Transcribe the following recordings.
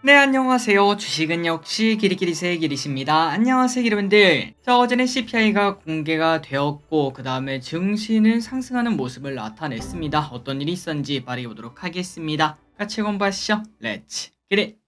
네, 안녕하세요. 주식은 역시 기리기리세의 기리십니다. 안녕하세요, 여러분들. 자, 어제는 CPI가 공개가 되었고, 그 다음에 증시는 상승하는 모습을 나타냈습니다. 어떤 일이 있었는지 빠르게 보도록 하겠습니다. 같이 공부하시죠. 렛츠 기릿!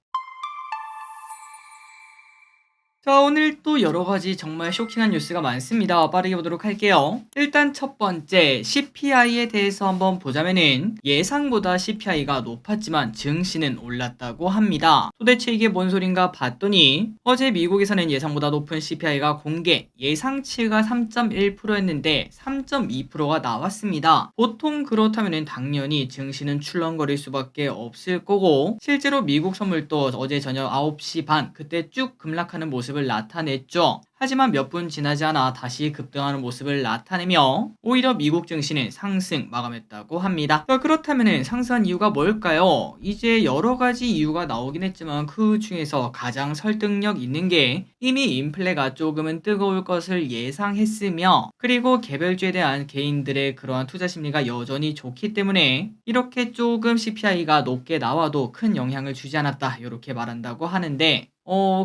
자, 오늘 또 여러가지 정말 쇼킹한 뉴스가 많습니다. 빠르게 보도록 할게요. 일단 첫 번째, CPI에 대해서 한번 보자면은 예상보다 CPI가 높았지만 증시는 올랐다고 합니다. 도대체 이게 뭔 소린가 봤더니 어제 미국에서는 예상보다 높은 CPI가 공개, 예상치가 3.1%였는데 3.2%가 나왔습니다. 보통 그렇다면은 당연히 증시는 출렁거릴 수밖에 없을 거고, 실제로 미국 선물도 어제 저녁 9시 반 그때 쭉 급락하는 모습을 나타냈죠. 하지만 몇 분 지나지 않아 다시 급등하는 모습을 나타내며 오히려 미국 증시는 상승 마감했다고 합니다. 그렇다면 상승한 이유가 뭘까요? 이제 여러 가지 이유가 나오긴 했지만 그 중에서 가장 설득력 있는 게 이미 인플레가 조금은 뜨거울 것을 예상했으며, 그리고 개별주에 대한 개인들의 그러한 투자 심리가 여전히 좋기 때문에 이렇게 조금 CPI가 높게 나와도 큰 영향을 주지 않았다, 이렇게 말한다고 하는데,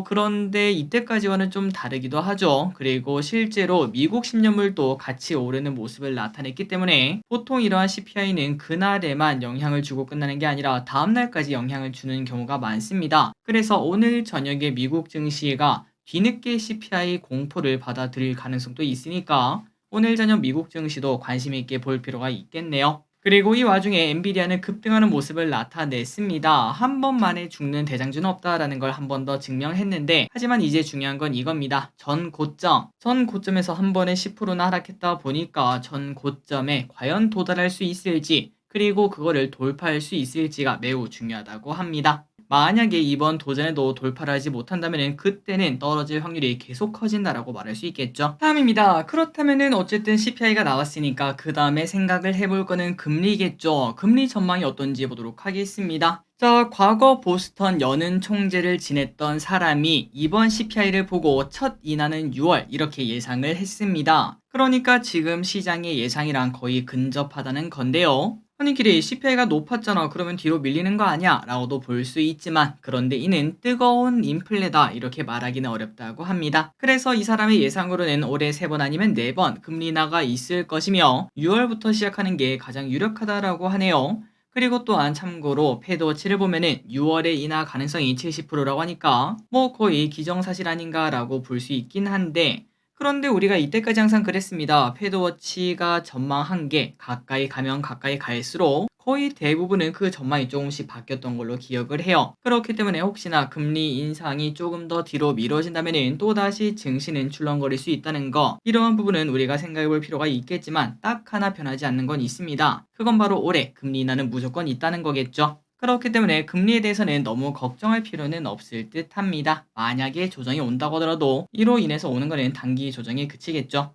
그런데 이때까지와는 좀 다르기도 하죠. 그리고 실제로 미국 10년물도 같이 오르는 모습을 나타냈기 때문에 보통 이러한 CPI는 그날에만 영향을 주고 끝나는 게 아니라 다음날까지 영향을 주는 경우가 많습니다. 그래서 오늘 저녁에 미국 증시가 뒤늦게 CPI 공포를 받아들일 가능성도 있으니까 오늘 저녁 미국 증시도 관심 있게 볼 필요가 있겠네요. 그리고 이 와중에 엔비디아는 급등하는 모습을 나타냈습니다. 한 번만에 죽는 대장주는 없다라는 걸 한 번 더 증명했는데, 하지만 이제 중요한 건 이겁니다. 전 고점에서 한 번에 10%나 하락했다 보니까 전 고점에 과연 도달할 수 있을지, 그리고 그거를 돌파할 수 있을지가 매우 중요하다고 합니다. 만약에 이번 도전에도 돌파를 하지 못한다면 그때는 떨어질 확률이 계속 커진다라고 말할 수 있겠죠. 다음입니다. 그렇다면은 어쨌든 CPI가 나왔으니까 그 다음에 생각을 해볼 거는 금리겠죠. 금리 전망이 어떤지 보도록 하겠습니다. 자, 과거 보스턴 연은 총재를 지냈던 사람이 이번 CPI를 보고 첫 인하는 6월 이렇게 예상을 했습니다. 그러니까 지금 시장의 예상이랑 거의 근접하다는 건데요. 아니 길이 CPI가 높았잖아, 그러면 뒤로 밀리는 거 아니야? 라고도 볼 수 있지만, 그런데 이는 뜨거운 인플레다 이렇게 말하기는 어렵다고 합니다. 그래서 이 사람의 예상으로는 올해 3번 아니면 4번 금리 인하가 있을 것이며 6월부터 시작하는 게 가장 유력하다라고 하네요. 그리고 또한 참고로 패드워치를 보면은 6월에 인하 가능성이 70%라고 하니까 뭐 거의 기정사실 아닌가라고 볼 수 있긴 한데, 그런데 우리가 이때까지 항상 그랬습니다. 패드워치가 전망한 게 가까이 가면 가까이 갈수록 거의 대부분은 그 전망이 조금씩 바뀌었던 걸로 기억을 해요. 그렇기 때문에 혹시나 금리 인상이 조금 더 뒤로 미뤄진다면 또다시 증시는 출렁거릴 수 있다는 거, 이러한 부분은 우리가 생각해 볼 필요가 있겠지만 딱 하나 변하지 않는 건 있습니다. 그건 바로 올해 금리 인하는 무조건 있다는 거겠죠. 그렇기 때문에 금리에 대해서는 너무 걱정할 필요는 없을 듯 합니다. 만약에 조정이 온다고 하더라도 이로 인해서 오는 거는 단기 조정에 그치겠죠.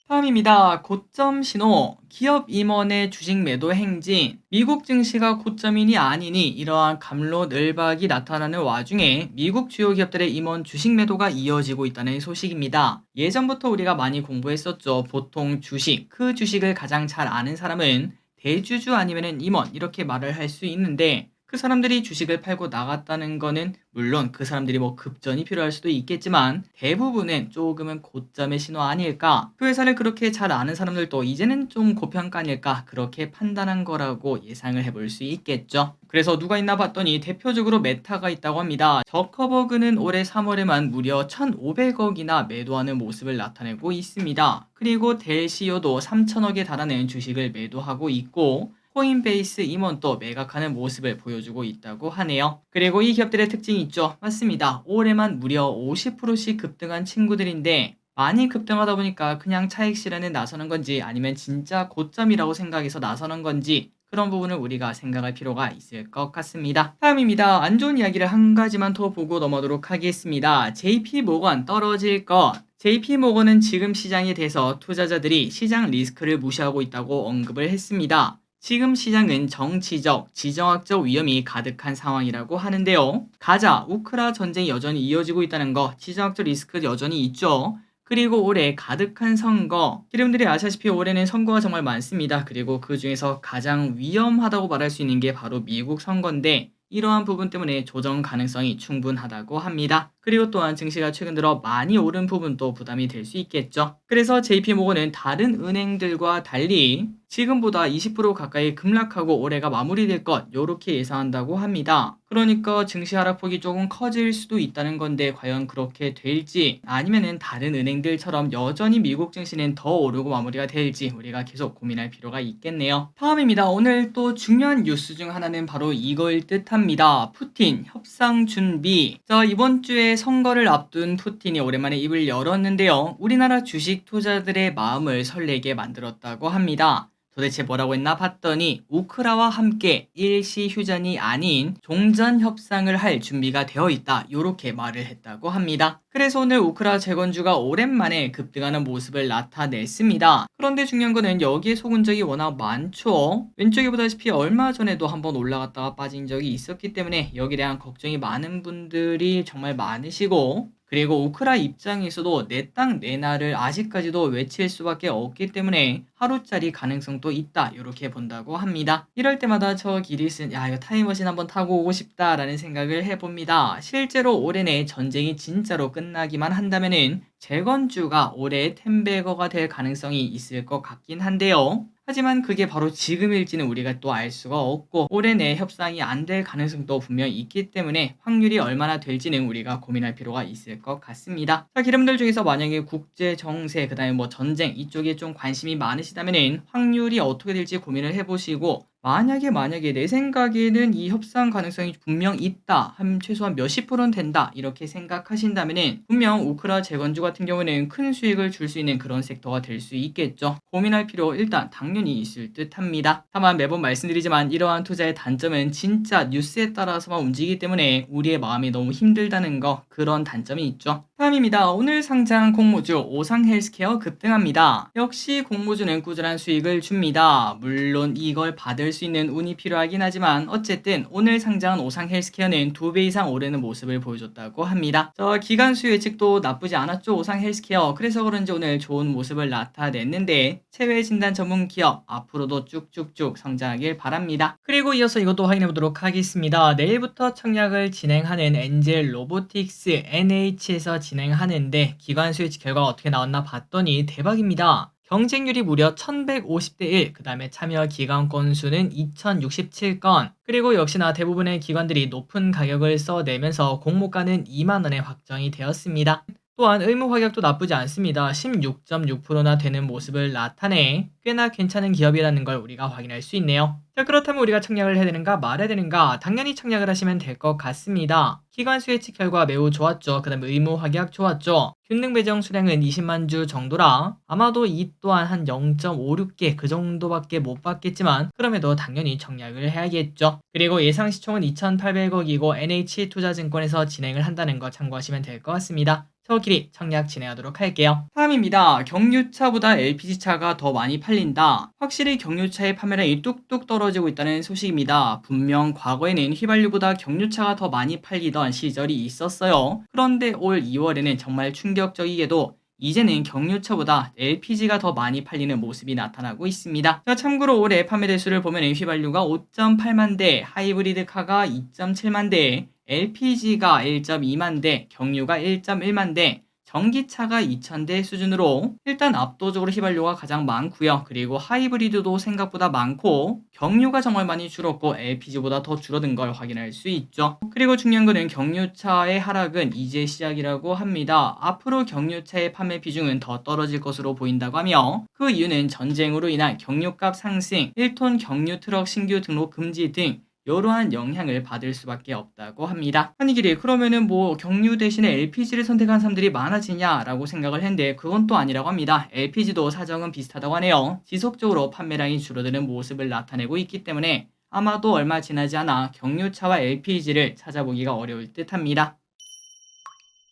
다음입니다. 고점 신호, 기업 임원의 주식 매도 행진, 미국 증시가 고점이니 아니니 이러한 갑론을박이 나타나는 와중에 미국 주요 기업들의 임원 주식 매도가 이어지고 있다는 소식입니다. 예전부터 우리가 많이 공부했었죠. 보통 주식, 그 주식을 가장 잘 아는 사람은 대주주 아니면 임원 이렇게 말을 할 수 있는데, 그 사람들이 주식을 팔고 나갔다는 거는 물론 그 사람들이 뭐 급전이 필요할 수도 있겠지만 대부분은 조금은 고점의 신호 아닐까, 그 회사를 그렇게 잘 아는 사람들도 이제는 좀 고평가 아닐까, 그렇게 판단한 거라고 예상을 해볼 수 있겠죠. 그래서 누가 있나 봤더니 대표적으로 메타가 있다고 합니다. 저커버그는 올해 3월에만 무려 1,500억이나 매도하는 모습을 나타내고 있습니다. 그리고 델 CEO도 3,000억에 달하는 주식을 매도하고 있고, 코인베이스 임원도 매각하는 모습을 보여주고 있다고 하네요. 그리고 이 기업들의 특징이 있죠. 맞습니다. 올해만 무려 50%씩 급등한 친구들인데, 많이 급등하다 보니까 그냥 차익 실현에 나서는 건지 아니면 진짜 고점이라고 생각해서 나서는 건지, 그런 부분을 우리가 생각할 필요가 있을 것 같습니다. 다음입니다. 안 좋은 이야기를 한 가지만 더 보고 넘어가도록 하겠습니다. JP모건 떨어질 것. JP모건은 지금 시장에 대해서 투자자들이 시장 리스크를 무시하고 있다고 언급을 했습니다. 지금 시장은 정치적, 지정학적 위험이 가득한 상황이라고 하는데요. 가자, 우크라 전쟁이 여전히 이어지고 있다는 거, 지정학적 리스크 여전히 있죠. 그리고 올해 가득한 선거, 여러분들이 아시다시피 올해는 선거가 정말 많습니다. 그리고 그 중에서 가장 위험하다고 말할 수 있는 게 바로 미국 선거인데, 이러한 부분 때문에 조정 가능성이 충분하다고 합니다. 그리고 또한 증시가 최근 들어 많이 오른 부분도 부담이 될 수 있겠죠. 그래서 JP모건은 다른 은행들과 달리 지금보다 20% 가까이 급락하고 올해가 마무리될 것 요렇게 예상한다고 합니다. 그러니까 증시 하락폭이 조금 커질 수도 있다는 건데 과연 그렇게 될지 아니면은 다른 은행들처럼 여전히 미국 증시는 더 오르고 마무리가 될지 우리가 계속 고민할 필요가 있겠네요. 다음입니다. 오늘 또 중요한 뉴스 중 하나는 바로 이거일 듯합니다. 푸틴 협상 준비. 자, 이번 주에 선거를 앞둔 푸틴이 오랜만에 입을 열었는데요. 우리나라 주식 투자들의 마음을 설레게 만들었다고 합니다. 도대체 뭐라고 했나 봤더니 우크라와 함께 일시 휴전이 아닌 종전 협상을 할 준비가 되어 있다. 요렇게 말을 했다고 합니다. 그래서 오늘 우크라 재건주가 오랜만에 급등하는 모습을 나타냈습니다. 그런데 중요한 거는 여기에 속은 적이 워낙 많죠. 왼쪽에 보다시피 얼마 전에도 한번 올라갔다가 빠진 적이 있었기 때문에 여기에 대한 걱정이 많은 분들이 정말 많으시고 그리고 우크라 입장에서도 내 땅 내 나를 아직까지도 외칠 수밖에 없기 때문에 하루짜리 가능성도 있다 이렇게 본다고 합니다. 이럴 때마다 저 기릿은 이거 타임머신 한번 타고 오고 싶다라는 생각을 해봅니다. 실제로 올해 내 전쟁이 진짜로 끝나기만 한다면은 재건주가 올해의 텐베거가 될 가능성이 있을 것 같긴 한데요. 하지만 그게 바로 지금일지는 우리가 또 알 수가 없고 올해 내 협상이 안 될 가능성도 분명히 있기 때문에 확률이 얼마나 될지는 우리가 고민할 필요가 있을 것 같습니다. 자, 기름들 중에서 만약에 국제 정세 그다음에 뭐 전쟁 이쪽에 좀 관심이 많으시다면은 확률이 어떻게 될지 고민을 해보시고 만약에 내 생각에는 이 협상 가능성이 분명 있다. 한 최소한 몇십 프로는 된다. 이렇게 생각하신다면은 분명 우크라 재건주 같은 경우는 큰 수익을 줄 수 있는 그런 섹터가 될 수 있겠죠. 고민할 필요 일단 당연히 있을 듯 합니다. 다만 매번 말씀드리지만 이러한 투자의 단점은 진짜 뉴스에 따라서만 움직이기 때문에 우리의 마음이 너무 힘들다는 거 그런 단점이 있죠. 다음입니다. 오늘 상장 공모주 오상헬스케어 급등합니다. 역시 공모주는 꾸준한 수익을 줍니다. 물론 이걸 받을 수 있는 운이 필요하긴 하지만 어쨌든 오늘 상장한 오상헬스케어는 2배 이상 오르는 모습을 보여줬다고 합니다. 저 기간수 예측도 나쁘지 않았죠. 오상헬스케어. 그래서 그런지 오늘 좋은 모습을 나타냈는데 체외 진단 전문 기업 앞으로도 쭉쭉쭉 성장하길 바랍니다. 그리고 이어서 이것도 확인해 보도록 하겠습니다. 내일부터 청약을 진행하는 엔젤 로보틱스 NH에서 진행하는데 기관수 예측 결과가 어떻게 나왔나 봤더니 대박입니다. 경쟁률이 무려 1150대 1, 그 다음에 참여 기관 건수는 2067건, 그리고 역시나 대부분의 기관들이 높은 가격을 써내면서 공모가는 2만원에 확정이 되었습니다. 또한 의무 확약도 나쁘지 않습니다. 16.6%나 되는 모습을 나타내 꽤나 괜찮은 기업이라는 걸 우리가 확인할 수 있네요. 자, 그렇다면 우리가 청약을 해야 되는가 말아야 되는가? 당연히 청약을 하시면 될 것 같습니다. 기관수 예측 결과 매우 좋았죠. 그 다음에 의무 확약 좋았죠. 균등 배정 수량은 20만 주 정도라 아마도 이 또한 한 0.56개 그 정도밖에 못 받겠지만 그럼에도 당연히 청약을 해야겠죠. 그리고 예상 시총은 2,800억이고 NH투자증권에서 진행을 한다는 거 참고하시면 될 것 같습니다. 저끼리 청약 진행하도록 할게요. 다음입니다. 경유차보다 LPG차가 더 많이 팔린다. 확실히 경유차의 판매량이 뚝뚝 떨어지고 있다는 소식입니다. 분명 과거에는 휘발유보다 경유차가 더 많이 팔리던 시절이 있었어요. 그런데 올 2월에는 정말 충격적이게도 이제는 경유차보다 LPG가 더 많이 팔리는 모습이 나타나고 있습니다. 자, 참고로 올해 판매 대수를 보면 휘발유가 5.8만 대, 하이브리드카가 2.7만 대, LPG가 1.2만 대, 경유가 1.1만 대, 전기차가 2,000대 수준으로 일단 압도적으로 휘발유가 가장 많고요. 그리고 하이브리드도 생각보다 많고 경유가 정말 많이 줄었고 LPG보다 더 줄어든 걸 확인할 수 있죠. 그리고 중요한 거는 경유차의 하락은 이제 시작이라고 합니다. 앞으로 경유차의 판매 비중은 더 떨어질 것으로 보인다고 하며 그 이유는 전쟁으로 인한 경유값 상승, 1톤 경유 트럭 신규 등록 금지 등 이러한 영향을 받을 수밖에 없다고 합니다. 아니 길이 그러면은 뭐 경유 대신에 LPG를 선택한 사람들이 많아지냐라고 생각을 했는데 그건 또 아니라고 합니다. LPG도 사정은 비슷하다고 하네요. 지속적으로 판매량이 줄어드는 모습을 나타내고 있기 때문에 아마도 얼마 지나지 않아 경유차와 LPG를 찾아보기가 어려울 듯합니다.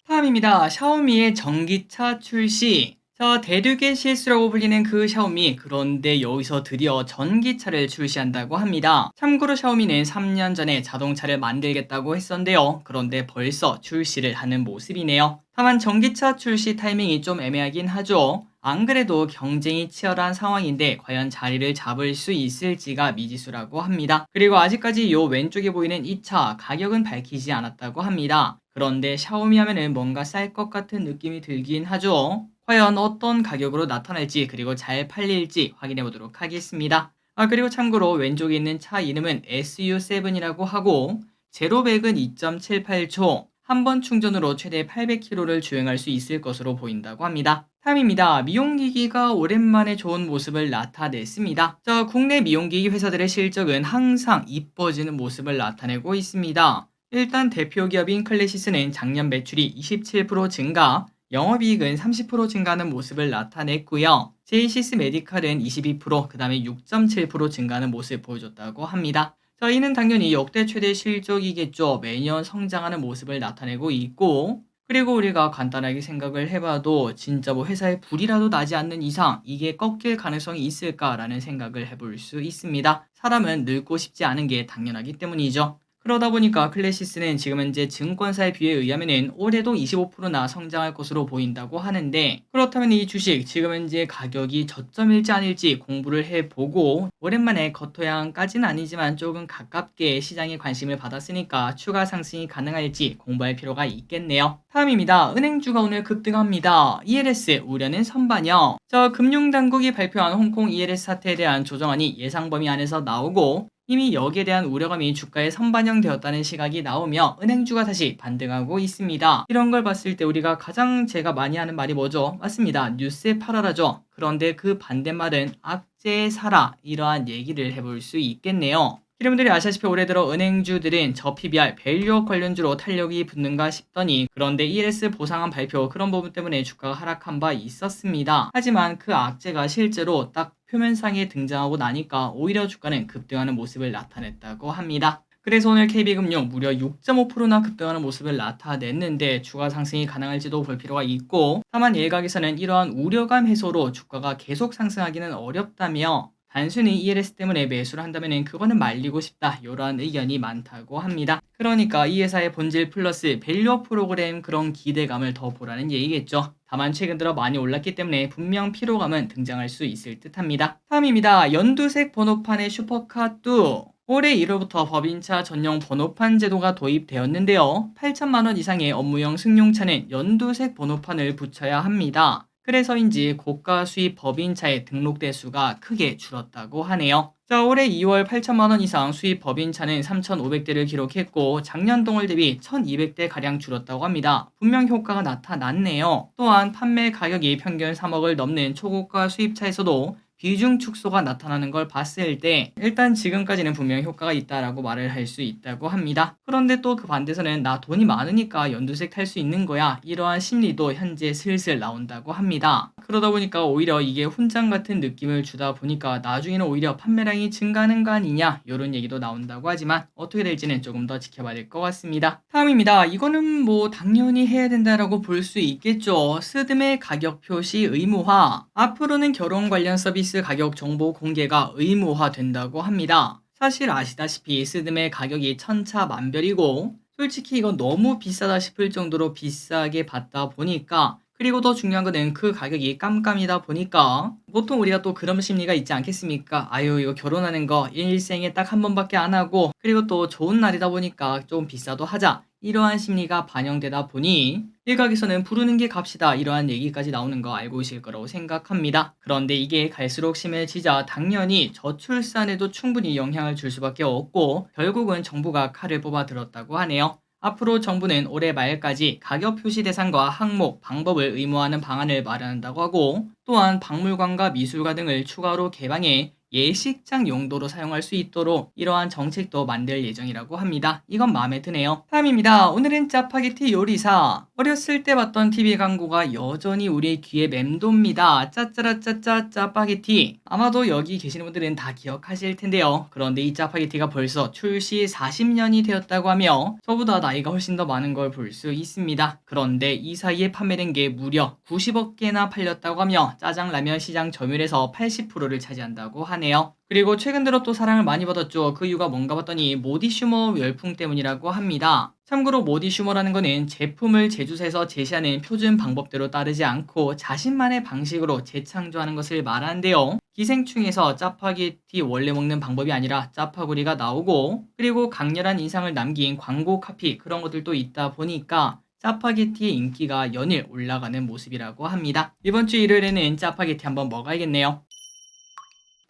다음입니다. 샤오미의 전기차 출시. 자, 대륙의 실수라고 불리는 그 샤오미. 그런데 여기서 드디어 전기차를 출시한다고 합니다. 참고로 샤오미는 3년 전에 자동차를 만들겠다고 했었는데요. 그런데 벌써 출시를 하는 모습이네요. 다만 전기차 출시 타이밍이 좀 애매하긴 하죠. 안 그래도 경쟁이 치열한 상황인데 과연 자리를 잡을 수 있을지가 미지수라고 합니다. 그리고 아직까지 요 왼쪽에 보이는 이 차 가격은 밝히지 않았다고 합니다. 그런데 샤오미 하면은 뭔가 쌀 것 같은 느낌이 들긴 하죠. 과연 어떤 가격으로 나타날지 그리고 잘 팔릴지 확인해 보도록 하겠습니다. 그리고 참고로 왼쪽에 있는 차 이름은 SU7이라고 하고 제로백은 2.78초, 한 번 충전으로 최대 800km를 주행할 수 있을 것으로 보인다고 합니다. 탐입니다. 미용기기가 오랜만에 좋은 모습을 나타냈습니다. 자, 국내 미용기기 회사들의 실적은 항상 이뻐지는 모습을 나타내고 있습니다. 일단 대표 기업인 클래시스는 작년 매출이 27% 증가, 영업이익은 30% 증가하는 모습을 나타냈고요. 제이시스 메디칼은 22%, 그 다음에 6.7% 증가하는 모습을 보여줬다고 합니다. 자, 이는 당연히 역대 최대 실적이겠죠. 매년 성장하는 모습을 나타내고 있고, 그리고 우리가 간단하게 생각을 해봐도 진짜 뭐 회사에 불이라도 나지 않는 이상 이게 꺾일 가능성이 있을까라는 생각을 해볼 수 있습니다. 사람은 늙고 싶지 않은 게 당연하기 때문이죠. 그러다 보니까 클래시스는 지금 현재 증권사의 뷰에 의하면은 올해도 25%나 성장할 것으로 보인다고 하는데, 그렇다면 이 주식 지금 현재 가격이 저점일지 아닐지 공부를 해보고 오랜만에 겉토양까지는 아니지만 조금 가깝게 시장의 관심을 받았으니까 추가 상승이 가능할지 공부할 필요가 있겠네요. 다음입니다. 은행주가 오늘 급등합니다. ELS 우려는 선반영. 금융당국이 발표한 홍콩 ELS 사태에 대한 조정안이 예상 범위 안에서 나오고 이미 여기에 대한 우려감이 주가에 선반영되었다는 시각이 나오며 은행주가 다시 반등하고 있습니다. 이런 걸 봤을 때 우리가 가장 제가 많이 하는 말이 뭐죠? 맞습니다. 뉴스에 팔아라죠. 그런데 그 반대말은 악재에 사라, 이러한 얘기를 해볼 수 있겠네요. 여러분들이 아시다시피 올해 들어 은행주들은 저 PBR, 밸류업 관련주로 탄력이 붙는가 싶더니 그런데 ELS 보상안 발표 그런 부분 때문에 주가가 하락한 바 있었습니다. 하지만 그 악재가 실제로 딱 표면상에 등장하고 나니까 오히려 주가는 급등하는 모습을 나타냈다고 합니다. 그래서 오늘 KB금융 무려 6.5%나 급등하는 모습을 나타냈는데 추가 상승이 가능할지도 볼 필요가 있고, 다만 일각에서는 이러한 우려감 해소로 주가가 계속 상승하기는 어렵다며 단순히 ELS 때문에 매수를 한다면 그거는 말리고 싶다, 이러한 의견이 많다고 합니다. 그러니까 이 회사의 본질 플러스 밸류업 프로그램 그런 기대감을 더 보라는 얘기겠죠. 다만 최근 들어 많이 올랐기 때문에 분명 피로감은 등장할 수 있을 듯합니다. 다음입니다. 연두색 번호판의 슈퍼카2. 올해 1월부터 법인차 전용 번호판 제도가 도입되었는데요. 8천만 원 이상의 업무용 승용차는 연두색 번호판을 붙여야 합니다. 그래서인지 고가 수입 법인차의 등록 대수가 크게 줄었다고 하네요. 자, 올해 2월 8천만 원 이상 수입 법인차는 3,500대를 기록했고 작년 동월 대비 1,200대 가량 줄었다고 합니다. 분명 효과가 나타났네요. 또한 판매 가격이 평균 3억을 넘는 초고가 수입차에서도 비중 축소가 나타나는 걸 봤을 때 일단 지금까지는 분명 효과가 있다라고 말을 할 수 있다고 합니다. 그런데 또 그 반대에서는 나 돈이 많으니까 연두색 탈 수 있는 거야, 이러한 심리도 현재 슬슬 나온다고 합니다. 그러다 보니까 오히려 이게 훈장 같은 느낌을 주다 보니까 나중에는 오히려 판매량이 증가하는 거 아니냐, 이런 얘기도 나온다고 하지만 어떻게 될지는 조금 더 지켜봐야 될 것 같습니다. 다음입니다. 이거는 뭐 당연히 해야 된다라고 볼 수 있겠죠. 스드메 가격 표시 의무화. 앞으로는 결혼 관련 서비스 가격 정보 공개가 의무화된다고 합니다. 사실 아시다시피 스드메 가격이 천차만별이고 솔직히 이건 너무 비싸다 싶을 정도로 비싸게 받다 보니까, 그리고 더 중요한 거는 그 가격이 깜깜이다 보니까 보통 우리가 또 그런 심리가 있지 않겠습니까? 아유, 이거 결혼하는 거 일생에 딱 한 번밖에 안 하고 그리고 또 좋은 날이다 보니까 좀 비싸도 하자, 이러한 심리가 반영되다 보니 일각에서는 부르는 게 값이다, 이러한 얘기까지 나오는 거 알고 계실 거라고 생각합니다. 그런데 이게 갈수록 심해지자 당연히 저출산에도 충분히 영향을 줄 수밖에 없고 결국은 정부가 칼을 뽑아 들었다고 하네요. 앞으로 정부는 올해 말까지 가격 표시 대상과 항목, 방법을 의무화하는 방안을 마련한다고 하고, 또한 박물관과 미술관 등을 추가로 개방해 예식장 용도로 사용할 수 있도록 이러한 정책도 만들 예정이라고 합니다. 이건 마음에 드네요. 다음입니다. 오늘은 짜파게티 요리사. 어렸을 때 봤던 TV 광고가 여전히 우리 귀에 맴돕니다. 짜짜라짜짜 짜파게티. 아마도 여기 계시는 분들은 다 기억하실 텐데요. 그런데 이 짜파게티가 벌써 출시 40년이 되었다고 하며 저보다 나이가 훨씬 더 많은 걸 볼 수 있습니다. 그런데 이 사이에 판매된 게 무려 90억 개나 팔렸다고 하며 짜장라면 시장 점유율에서 80%를 차지한다고 하네요. 하네요. 그리고 최근 들어 또 사랑을 많이 받았죠. 그 이유가 뭔가 봤더니 모디 슈머 열풍 때문이라고 합니다. 참고로 모디 슈머라는 거는 제품을 제조사에서 제시하는 표준 방법대로 따르지 않고 자신만의 방식으로 재창조하는 것을 말하는데요. 기생충에서 짜파게티 원래 먹는 방법이 아니라 짜파구리가 나오고, 그리고 강렬한 인상을 남긴 광고 카피 그런 것들도 있다 보니까 짜파게티의 인기가 연일 올라가는 모습이라고 합니다. 이번 주 일요일에는 짜파게티 한번 먹어야겠네요.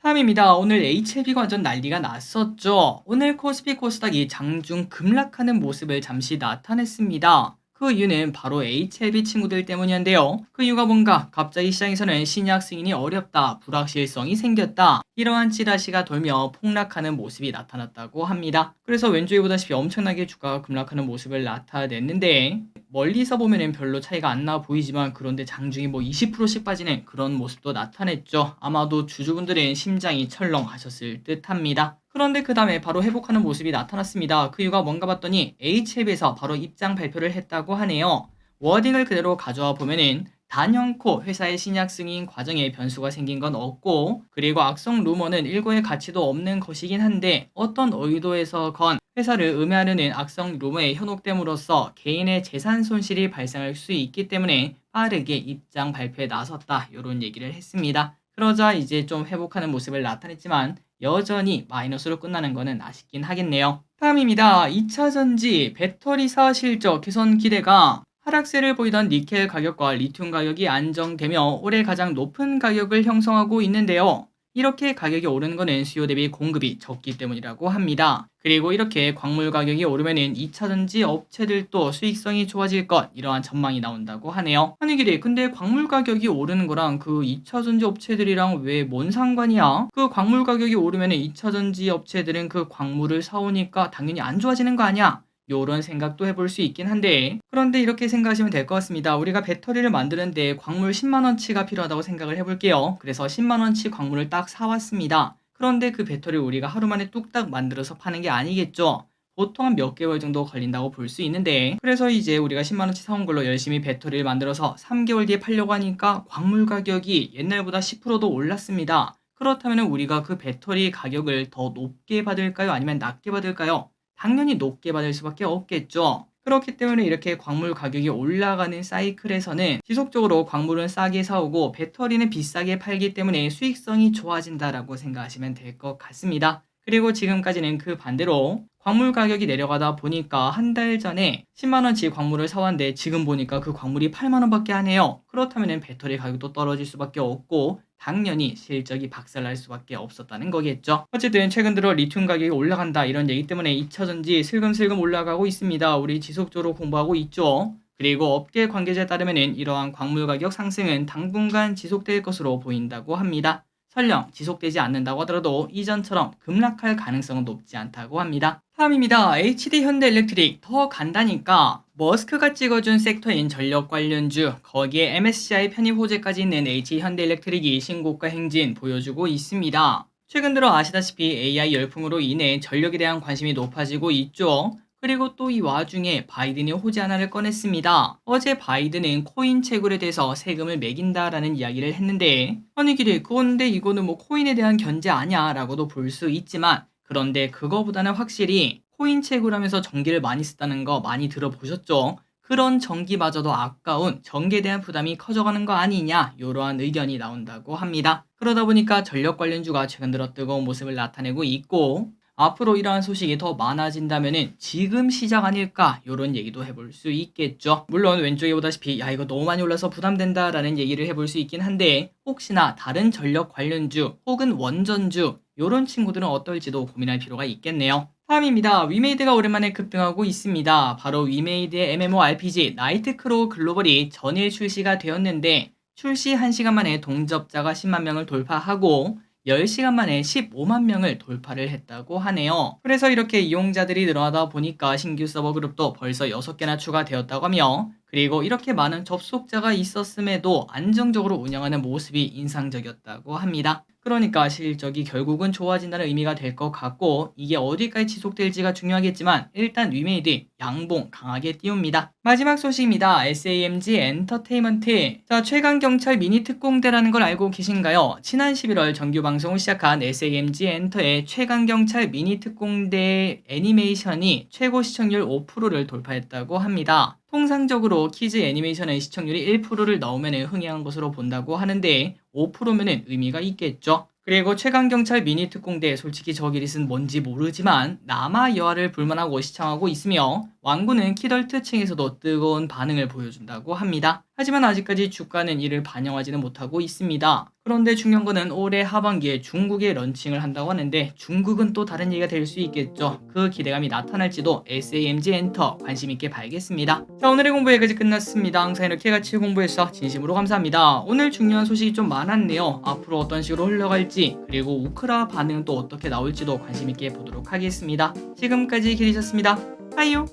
다음입니다. 오늘 HLB가 완전 난리가 났었죠. 오늘 코스피 코스닥이 장중 급락하는 모습을 잠시 나타냈습니다. 그 이유는 바로 HLB 친구들 때문이었는데요. 그 이유가 뭔가 갑자기 시장에서는 신약 승인이 어렵다, 불확실성이 생겼다, 이러한 찌라시가 돌며 폭락하는 모습이 나타났다고 합니다. 그래서 왼쪽에 보다시피 엄청나게 주가가 급락하는 모습을 나타냈는데, 멀리서 보면은 별로 차이가 안 나 보이지만 그런데 장중이 뭐 20%씩 빠지는 그런 모습도 나타냈죠. 아마도 주주분들은 심장이 철렁하셨을 듯합니다. 그런데 그 다음에 바로 회복하는 모습이 나타났습니다. 그 이유가 뭔가 봤더니 HLB에서 바로 입장 발표를 했다고 하네요. 워딩을 그대로 가져와 보면은 단연코 회사의 신약 승인 과정에 변수가 생긴 건 없고, 그리고 악성 루머는 일고의 가치도 없는 것이긴 한데 어떤 의도에서건 회사를 음해하려는 악성 루머에 현혹됨으로써 개인의 재산 손실이 발생할 수 있기 때문에 빠르게 입장 발표에 나섰다, 이런 얘기를 했습니다. 그러자 이제 좀 회복하는 모습을 나타냈지만 여전히 마이너스로 끝나는 거는 아쉽긴 하겠네요. 다음입니다. 2차전지 배터리사 실적 개선 기대가 하락세를 보이던 니켈 가격과 리튬 가격이 안정되며 올해 가장 높은 가격을 형성하고 있는데요. 이렇게 가격이 오르는 것은 수요 대비 공급이 적기 때문이라고 합니다. 그리고 이렇게 광물 가격이 오르면은 2차전지 업체들도 수익성이 좋아질 것, 이러한 전망이 나온다고 하네요. 아니 길이 근데 광물 가격이 오르는 거랑 그 2차전지 업체들이랑 왜 뭔 상관이야? 그 광물 가격이 오르면은 2차전지 업체들은 그 광물을 사오니까 당연히 안 좋아지는 거 아니야? 요런 생각도 해볼 수 있긴 한데, 그런데 이렇게 생각하시면 될 것 같습니다. 우리가 배터리를 만드는데 광물 10만원치가 필요하다고 생각을 해볼게요. 그래서 10만원치 광물을 딱 사왔습니다. 그런데 그 배터리를 우리가 하루 만에 뚝딱 만들어서 파는 게 아니겠죠. 보통 한 몇 개월 정도 걸린다고 볼 수 있는데, 그래서 이제 우리가 10만원치 사온 걸로 열심히 배터리를 만들어서 3개월 뒤에 팔려고 하니까 광물 가격이 옛날보다 10%도 올랐습니다. 그렇다면 우리가 그 배터리 가격을 더 높게 받을까요? 아니면 낮게 받을까요? 당연히 높게 받을 수밖에 없겠죠. 그렇기 때문에 이렇게 광물 가격이 올라가는 사이클에서는 지속적으로 광물은 싸게 사오고 배터리는 비싸게 팔기 때문에 수익성이 좋아진다라고 생각하시면 될 것 같습니다. 그리고 지금까지는 그 반대로 광물 가격이 내려가다 보니까 한 달 전에 10만원치 광물을 사왔는데 지금 보니까 그 광물이 8만원밖에 안 해요. 그렇다면 배터리 가격도 떨어질 수밖에 없고 당연히 실적이 박살날 수밖에 없었다는 거겠죠. 어쨌든 최근 들어 리튬 가격이 올라간다, 이런 얘기 때문에 2차전지 슬금슬금 올라가고 있습니다. 우리 지속적으로 공부하고 있죠. 그리고 업계 관계자에 따르면 이러한 광물 가격 상승은 당분간 지속될 것으로 보인다고 합니다. 설령 지속되지 않는다고 하더라도 이전처럼 급락할 가능성은 높지 않다고 합니다. 다음입니다. HD 현대일렉트릭 더 간다니까. 머스크가 찍어준 섹터인 전력 관련주, 거기에 MSCI 편입 호재까지 있는 HD 현대일렉트릭이 신고가 행진 보여주고 있습니다. 최근 들어 아시다시피 AI 열풍으로 인해 전력에 대한 관심이 높아지고 있죠. 그리고 또 이 와중에 바이든이 호재 하나를 꺼냈습니다. 어제 바이든은 코인 채굴에 대해서 세금을 매긴다라는 이야기를 했는데, 아니 길이 그건데 이거는 뭐 코인에 대한 견제 아니야 라고도 볼 수 있지만, 그런데 그거보다는 확실히 코인 채굴하면서 전기를 많이 썼다는 거 많이 들어보셨죠? 그런 전기마저도 아까운 전기에 대한 부담이 커져가는 거 아니냐, 이러한 의견이 나온다고 합니다. 그러다 보니까 전력 관련주가 최근 들어 뜨거운 모습을 나타내고 있고, 앞으로 이러한 소식이 더 많아진다면 지금 시작 아닐까, 이런 얘기도 해볼 수 있겠죠. 물론 왼쪽에 보다시피 야 이거 너무 많이 올라서 부담된다 라는 얘기를 해볼 수 있긴 한데, 혹시나 다른 전력 관련주 혹은 원전주 이런 친구들은 어떨지도 고민할 필요가 있겠네요. 다음입니다. 위메이드가 오랜만에 급등하고 있습니다. 바로 위메이드의 MMORPG 나이트크로우 글로벌이 전일 출시가 되었는데, 출시 1시간 만에 동접자가 10만 명을 돌파하고 10시간 만에 15만 명을 돌파를 했다고 하네요. 그래서 이렇게 이용자들이 늘어나다 보니까 신규 서버 그룹도 벌써 6개나 추가되었다고 하며, 그리고 이렇게 많은 접속자가 있었음에도 안정적으로 운영하는 모습이 인상적이었다고 합니다. 그러니까 실적이 결국은 좋아진다는 의미가 될 것 같고, 이게 어디까지 지속될지가 중요하겠지만 일단 위메이드 양봉 강하게 띄웁니다. 마지막 소식입니다. SAMG 엔터테인먼트. 자, 최강경찰 미니 특공대라는 걸 알고 계신가요? 지난 11월 정규 방송을 시작한 SAMG 엔터의 최강경찰 미니 특공대 애니메이션이 최고 시청률 5%를 돌파했다고 합니다. 통상적으로 키즈 애니메이션의 시청률이 1%를 넘으면 흥행한 것으로 본다고 하는데 5%면은 의미가 있겠죠. 그리고 최강경찰 미니 특공대, 솔직히 저 기릿은 뭔지 모르지만 남아 여아를 불만하고 시청하고 있으며 완구는 키덜트 층에서도 뜨거운 반응을 보여준다고 합니다. 하지만 아직까지 주가는 이를 반영하지는 못하고 있습니다. 그런데 중요한 거는 올해 하반기에 중국에 런칭을 한다고 하는데 중국은 또 다른 얘기가 될 수 있겠죠. 그 기대감이 나타날지도 SAMG 엔터 관심 있게 봐야겠습니다. 자, 오늘의 공부 여기까지 끝났습니다. 항상 이렇게 같이 공부해서 진심으로 감사합니다. 오늘 중요한 소식이 좀 많았네요. 앞으로 어떤 식으로 흘러갈지, 그리고 우크라 반응은 또 어떻게 나올지도 관심 있게 보도록 하겠습니다. 지금까지 기리셨습니다. 빠이요.